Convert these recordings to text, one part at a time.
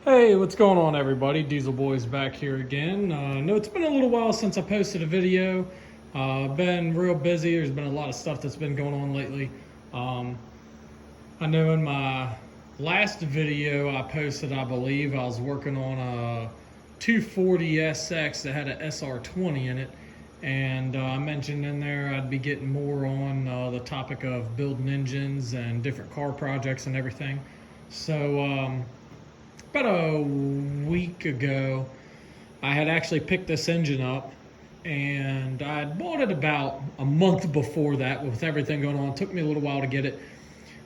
Hey, what's going on, everybody? Diesel Boys back here again. No, it's been a little while since I posted a video. Been real busy. There's been a lot of stuff that's been going on lately. Um, I know in my last video I posted, I believe, I was working on a 240SX that had an SR20 in it. And I mentioned in there I'd be getting more on the topic of building engines and different car projects and everything. So, about a week ago, I had actually picked this engine up, and I had bought it about a month before that with everything going on. It took me a little while to get it.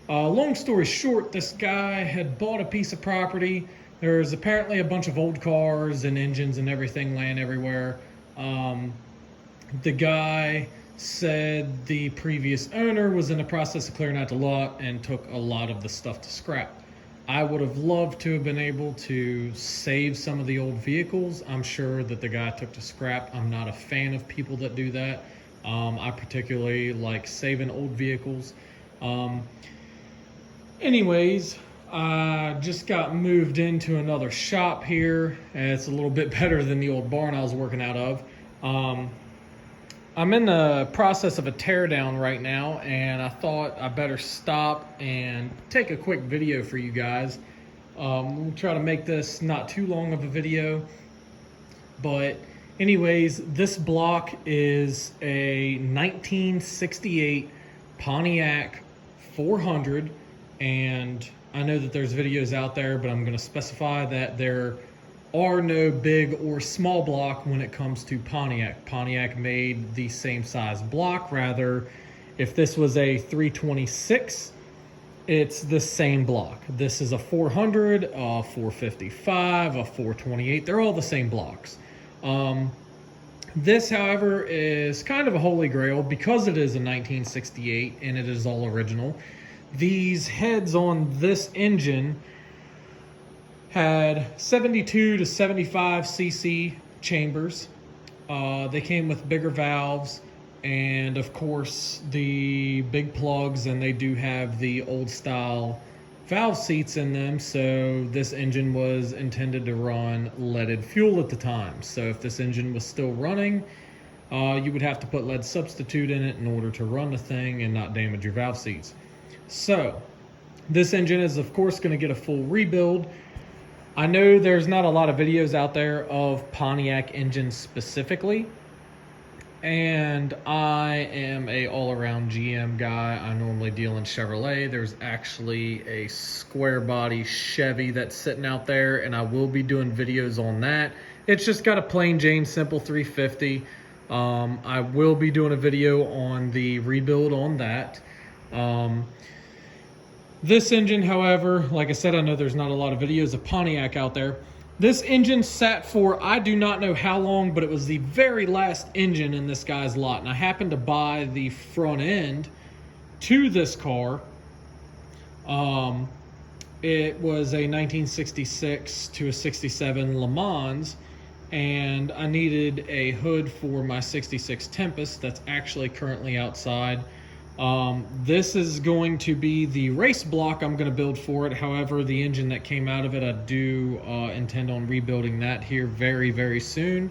Long story short, this guy had bought a piece of property. There's apparently a bunch of old cars and engines and everything laying everywhere. The guy said the previous owner was in the process of clearing out the lot and took a lot of the stuff to scrap. I would have loved to have been able to save some of the old vehicles. I'm sure that the guy took to scrap. I'm not a fan of people that do that. I particularly like saving old vehicles. Anyways, I just got moved into another shop here, and it's a little bit better than the old barn I was working out of. I'm in the process of a teardown right now, and I thought I better stop and take a quick video for you guys. We'll try to make this not too long of a video, but anyways, this block is a 1968 Pontiac 400, and I know that there's videos out there, but I'm going to specify that there are no big or small block when it comes to Pontiac. Pontiac made the same size block. Rather, if this was a 326, it's the same block. This is a 400, a 455, a 428. They're all the same blocks. This, however, is kind of a holy grail because it is a 1968 and it is all original. These heads on this engine had 72 to 75 cc chambers. They came with bigger valves and of course the big plugs, and they do have the old style valve seats in them. So this engine was intended to run leaded fuel at the time. So if this engine was still running, you would have to put lead substitute in it in order to run the thing and not damage your valve seats. So this engine is of course going to get a full rebuild. I know there's not a lot of videos out there of Pontiac engines specifically, and I am a all-around GM guy. I normally deal in Chevrolet. There's actually a square body Chevy that's sitting out there, and I will be doing videos on that. It's just got a plain Jane simple 350. I will be doing a video on the rebuild on that. This engine, however, like I said, I know there's not a lot of videos of Pontiac out there. This engine sat for, I do not know how long, but it was the very last engine in this guy's lot. And I happened to buy the front end to this car. It was a 1966 to a 67 Le Mans, and I needed a hood for my 66 Tempest that's actually currently outside. This is going to be the race block I'm going to build for it. However, the engine that came out of it, I do intend on rebuilding that here very, very soon.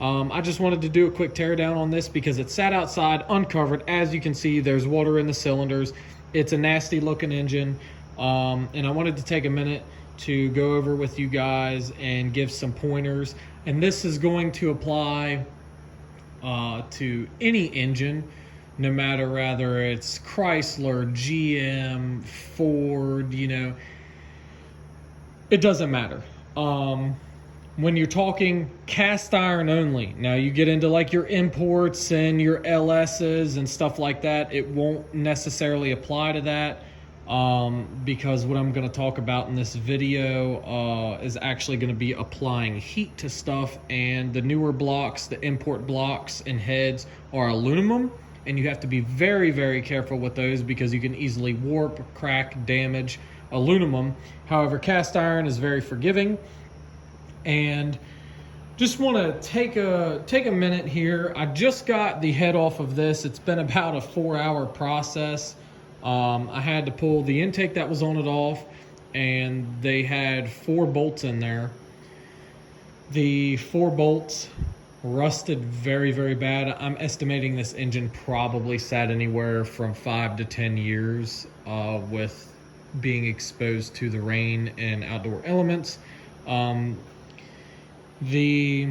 I just wanted to do a quick teardown on this because it sat outside uncovered. As you can see, there's water in the cylinders. It's a nasty looking engine. And I wanted to take a minute to go over with you guys and give some pointers. And this is going to apply to any engine, no matter whether it's Chrysler, GM, Ford, you know, it doesn't matter. When you're talking cast iron only, now you get into like your imports and your LSs and stuff like that, it won't necessarily apply to that. Because what I'm going to talk about in this video is actually going to be applying heat to stuff, and the newer blocks, the import blocks and heads are aluminum, and you have to be very, very careful with those because you can easily warp, crack, damage aluminum. However, cast iron is very forgiving. And just want to take a minute here. I just got the head off of this. It's been about a 4-hour process. I had to pull the intake that was on it off, and they had 4 bolts in there. The 4 bolts rusted very, very bad. I'm estimating this engine probably sat anywhere from 5 to 10 years with being exposed to the rain and outdoor elements. The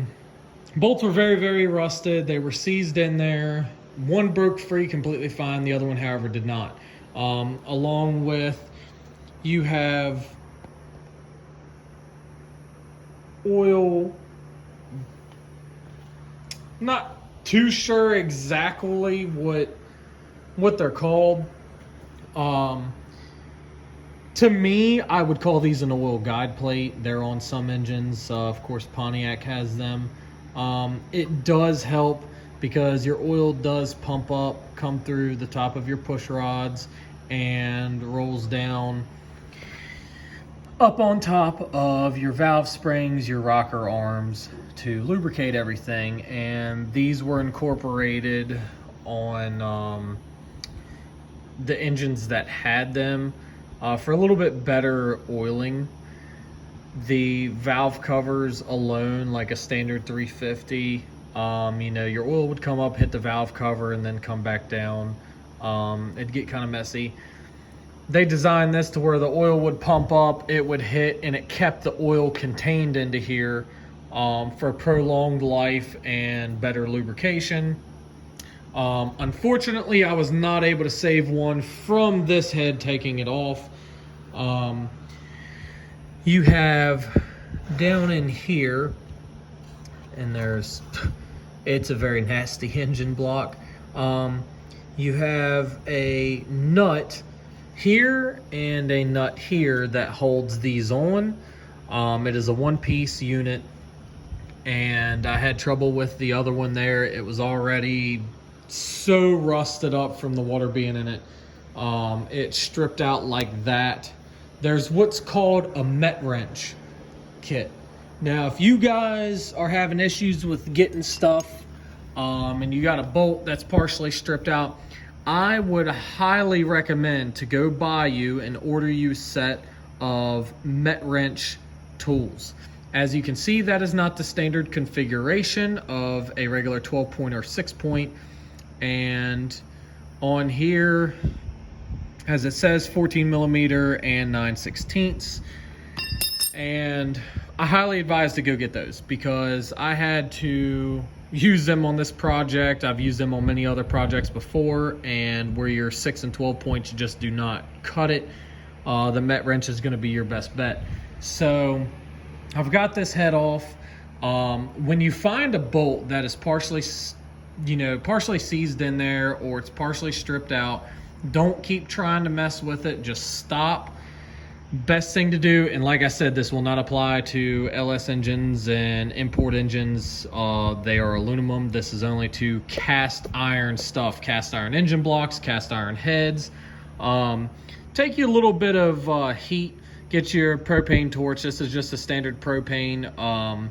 bolts were very, very rusted. They were seized in there. One broke free completely fine. The other one, however, did not. Along with, you have oil. Not too sure exactly what they're called. To me, I would call these an oil guide plate. They're on some engines. Of course, Pontiac has them. It does help because your oil does pump up, come through the top of your push rods, and rolls down up on top of your valve springs, your rocker arms, to lubricate everything. And these were incorporated on the engines that had them for a little bit better oiling. The valve covers alone, like a standard 350, your oil would come up, hit the valve cover, and then come back down. It'd get kind of messy. They designed this to where the oil would pump up, it would hit, and it kept the oil contained into here for prolonged life and better lubrication. Unfortunately, I was not able to save one from this head taking it off. You have down in here, and it's a very nasty engine block. You have a nut here and a nut here that holds these on. It is a one-piece unit, and I had trouble with the other one there. It was already so rusted up from the water being in it. It stripped out like that. There's what's called a Met wrench kit. Now, if you guys are having issues with getting stuff and you got a bolt that's partially stripped out, I would highly recommend to go buy you and order you a set of Met wrench tools. As you can see, that is not the standard configuration of a regular 12-point or 6-point. And on here, as it says, 14 millimeter and 9/16. And I highly advise to go get those because I had to use them on this project. I've used them on many other projects before, and where your 6 and 12 points just do not cut it, the Met wrench is going to be your best bet. So I've got this head off. When you find a bolt that is partially seized in there, or it's partially stripped out, don't keep trying to mess with it. Just stop. Best thing to do, and like I said, this will not apply to LS engines and import engines. They are aluminum. This is only to cast iron stuff, cast iron engine blocks, cast iron heads. Take you a little bit of heat. Get your propane torch. This is just a standard propane.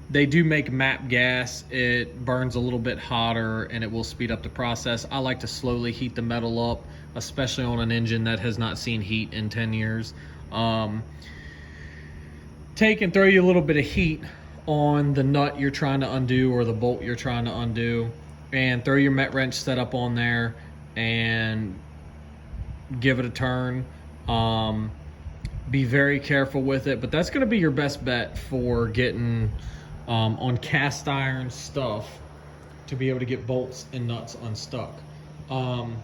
They do make MAP gas. It burns a little bit hotter and it will speed up the process. I like to slowly heat the metal up, especially on an engine that has not seen heat in 10 years. Take and throw you a little bit of heat on the nut you're trying to undo or the bolt you're trying to undo, and throw your Met wrench setup on there and give it a turn. Be very careful with it, but that's going to be your best bet for getting on cast iron stuff to be able to get bolts and nuts unstuck. I'm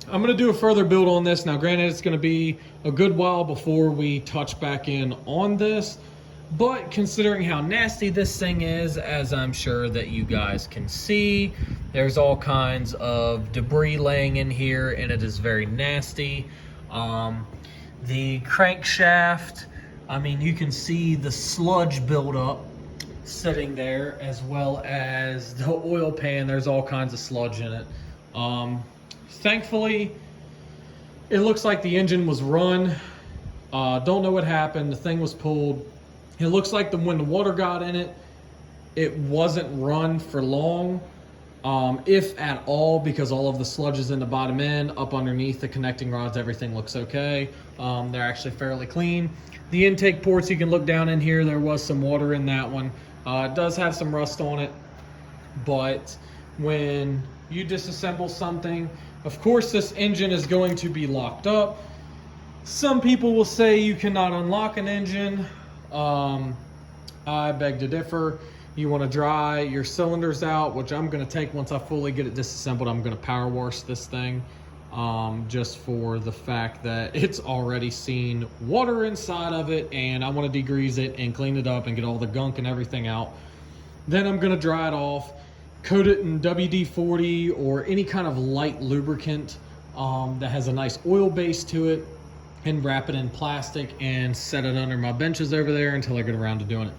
going to do a further build on this. Now, granted, it's going to be a good while before we touch back in on this, but considering how nasty this thing is, as I'm sure that you guys can see, there's all kinds of debris laying in here, and it is very nasty. The crankshaft, I mean, you can see the sludge buildup sitting there, as well as the oil pan. There's all kinds of sludge in it. Thankfully, it looks like the engine was run. Don't know what happened. The thing was pulled. It looks like when the water got in it, it wasn't run for long. if at all, because all of the sludge is in the bottom end. Up underneath the connecting rods, everything looks okay. They're actually fairly clean. The intake ports, you can look down in here, there was some water in that one. It does have some rust on it, but when you disassemble something, of course this engine is going to be locked up. Some people will say you cannot unlock an engine. I beg to differ. You want to dry your cylinders out, which I'm going to take once I fully get it disassembled. I'm going to power wash this thing, just for the fact that it's already seen water inside of it, and I want to degrease it and clean it up and get all the gunk and everything out. Then I'm going to dry it off, coat it in WD-40 or any kind of light lubricant that has a nice oil base to it, and wrap it in plastic and set it under my benches over there until I get around to doing it.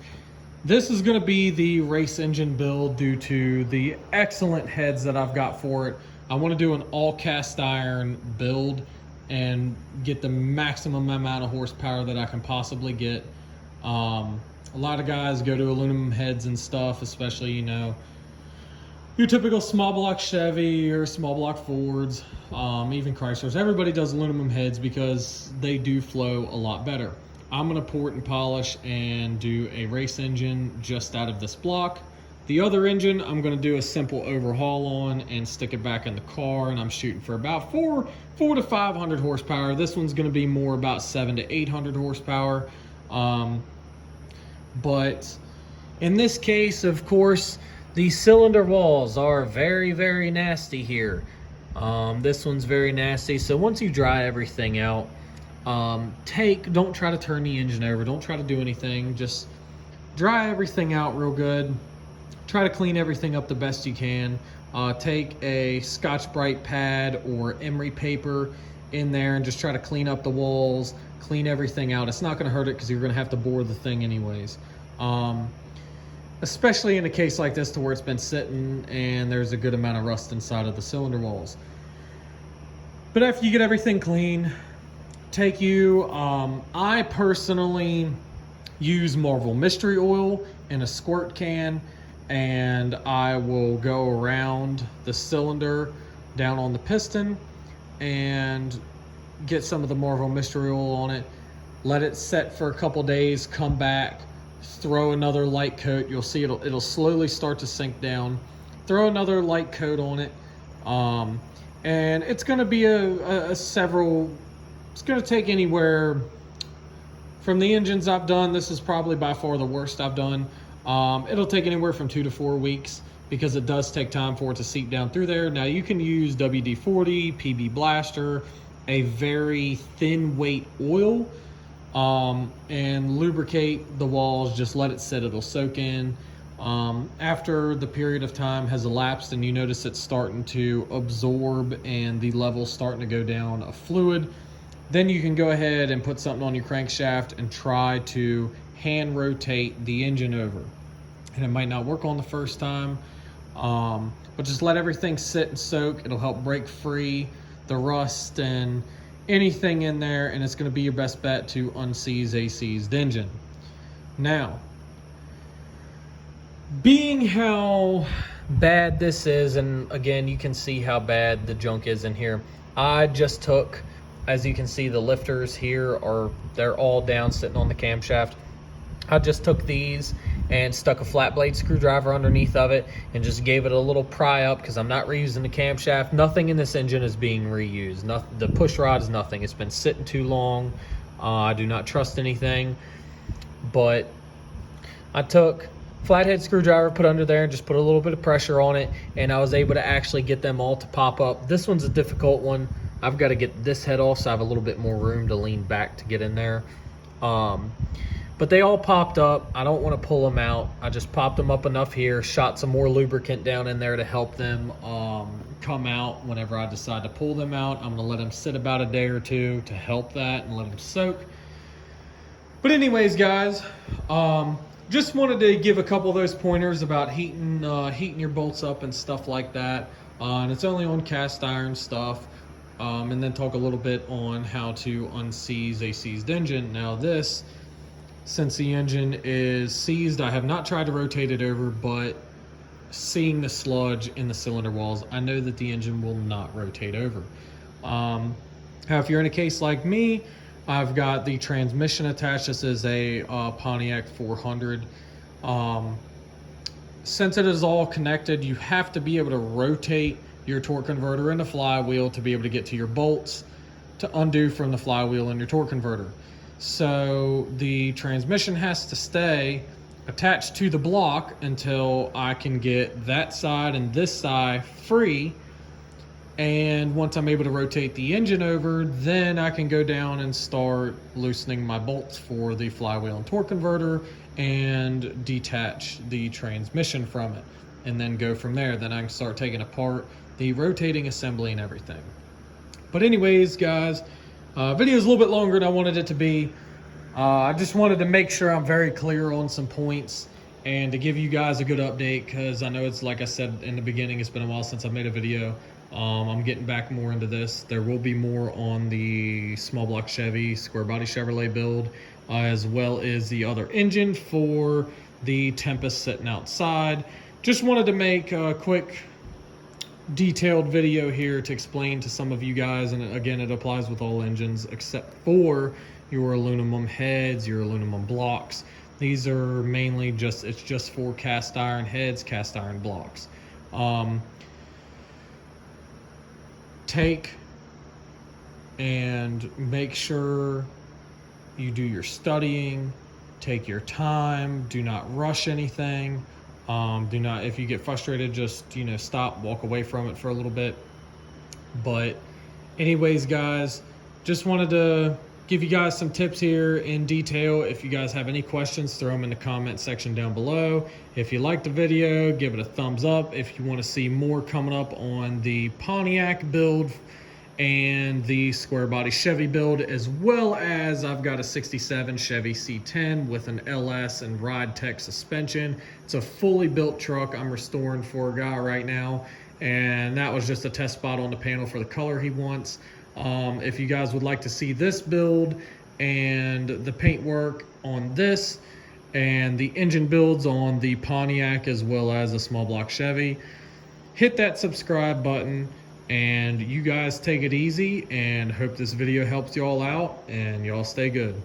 This is going to be the race engine build due to the excellent heads that I've got for it. I want to do an all cast iron build and get the maximum amount of horsepower that I can possibly get. A lot of guys go to aluminum heads and stuff, especially, you know, your typical small block Chevy or small block Fords, even Chryslers. Everybody does aluminum heads because they do flow a lot better. I'm gonna port and polish and do a race engine just out of this block. The other engine I'm gonna do a simple overhaul on and stick it back in the car, and I'm shooting for about 4 to 500 horsepower. This one's gonna be more about 700 to 800 horsepower. But in this case, of course, the cylinder walls are very, very nasty here. This one's very nasty. So once you dry everything out, don't try to turn the engine over. Don't try to do anything. Just dry everything out real good. Try to clean everything up the best you can. Take a Scotch-Brite pad or emery paper in there and just try to clean up the walls, clean everything out. It's not going to hurt it because you're going to have to bore the thing anyways. Especially in a case like this to where it's been sitting and there's a good amount of rust inside of the cylinder walls. But after you get everything clean, I personally use Marvel Mystery Oil in a squirt can, and I will go around the cylinder down on the piston and get some of the Marvel Mystery Oil on it, let it set for a couple days, come back, throw another light coat. You'll see it'll slowly start to sink down. Throw another light coat on it, and it's going to be it's going to take anywhere from the engines I've done. This is probably by far the worst I've done. It'll take anywhere from 2 to 4 weeks because it does take time for it to seep down through there. Now you can use WD-40, PB Blaster, a very thin weight oil, and lubricate the walls. Just let it sit, it'll soak in. After the period of time has elapsed and you notice it's starting to absorb and the level's starting to go down of fluid, then you can go ahead and put something on your crankshaft and try to hand rotate the engine over. And it might not work on the first time, but just let everything sit and soak. It'll help break free the rust and anything in there, and it's going to be your best bet to unseized a seized engine. Now, being how bad this is, and again you can see how bad the junk is in here, I just took, as you can see, the lifters here they're all down sitting on the camshaft. I just took these and stuck a flat blade screwdriver underneath of it and just gave it a little pry up because I'm not reusing the camshaft. Nothing in this engine is being reused. The push rod is nothing. It's been sitting too long. I do not trust anything. But I took flathead screwdriver, put under there, and just put a little bit of pressure on it, and I was able to actually get them all to pop up. This one's a difficult one. I've got to get this head off so I have a little bit more room to lean back to get in there. But they all popped up. I don't want to pull them out. I just popped them up enough here, shot some more lubricant down in there to help them come out whenever I decide to pull them out. I'm going to let them sit about a day or two to help that and let them soak. But anyways, guys, just wanted to give a couple of those pointers about heating your bolts up and stuff like that. And it's only on cast iron stuff. And then talk a little bit on how to unseize a seized engine. Now this, since the engine is seized, I have not tried to rotate it over, but seeing the sludge in the cylinder walls, I know that the engine will not rotate over. Now, if you're in a case like me, I've got the transmission attached. This is a Pontiac 400. Since it is all connected, you have to be able to rotate your torque converter and the flywheel to be able to get to your bolts to undo from the flywheel and your torque converter. So the transmission has to stay attached to the block until I can get that side and this side free. And once I'm able to rotate the engine over, then I can go down and start loosening my bolts for the flywheel and torque converter and detach the transmission from it, and then go from there. Then I can start taking apart the rotating assembly and everything. But anyways, guys, video is a little bit longer than I wanted it to be. I just wanted to make sure I'm very clear on some points and to give you guys a good update, because I know it's, like I said in the beginning, it's been a while since I made a video. I'm getting back more into this. There will be more on the small block Chevy square body Chevrolet build, as well as the other engine for the Tempest sitting outside. Just wanted to make a quick detailed video here to explain to some of you guys, and again, it applies with all engines except for your aluminum heads, your aluminum blocks. These are mainly it's just for cast iron heads, cast iron blocks. Take and make sure you do your studying, take your time, do not rush anything. Do not, if you get frustrated, just, stop, walk away from it for a little bit. But anyways, guys, just wanted to give you guys some tips here in detail. If you guys have any questions, throw them in the comment section down below. If you liked the video, give it a thumbs up. If you want to see more coming up on the Pontiac build and the square body Chevy build, as well as I've got a 67 Chevy C10 with an LS and Ride Tech suspension. It's a fully built truck I'm restoring for a guy right now, and that was just a test spot on the panel for the color he wants. If you guys would like to see this build and the paint work on this and the engine builds on the Pontiac as well as the small block Chevy, hit that subscribe button. And you guys take it easy, and hope this video helps you all out, and y'all stay good.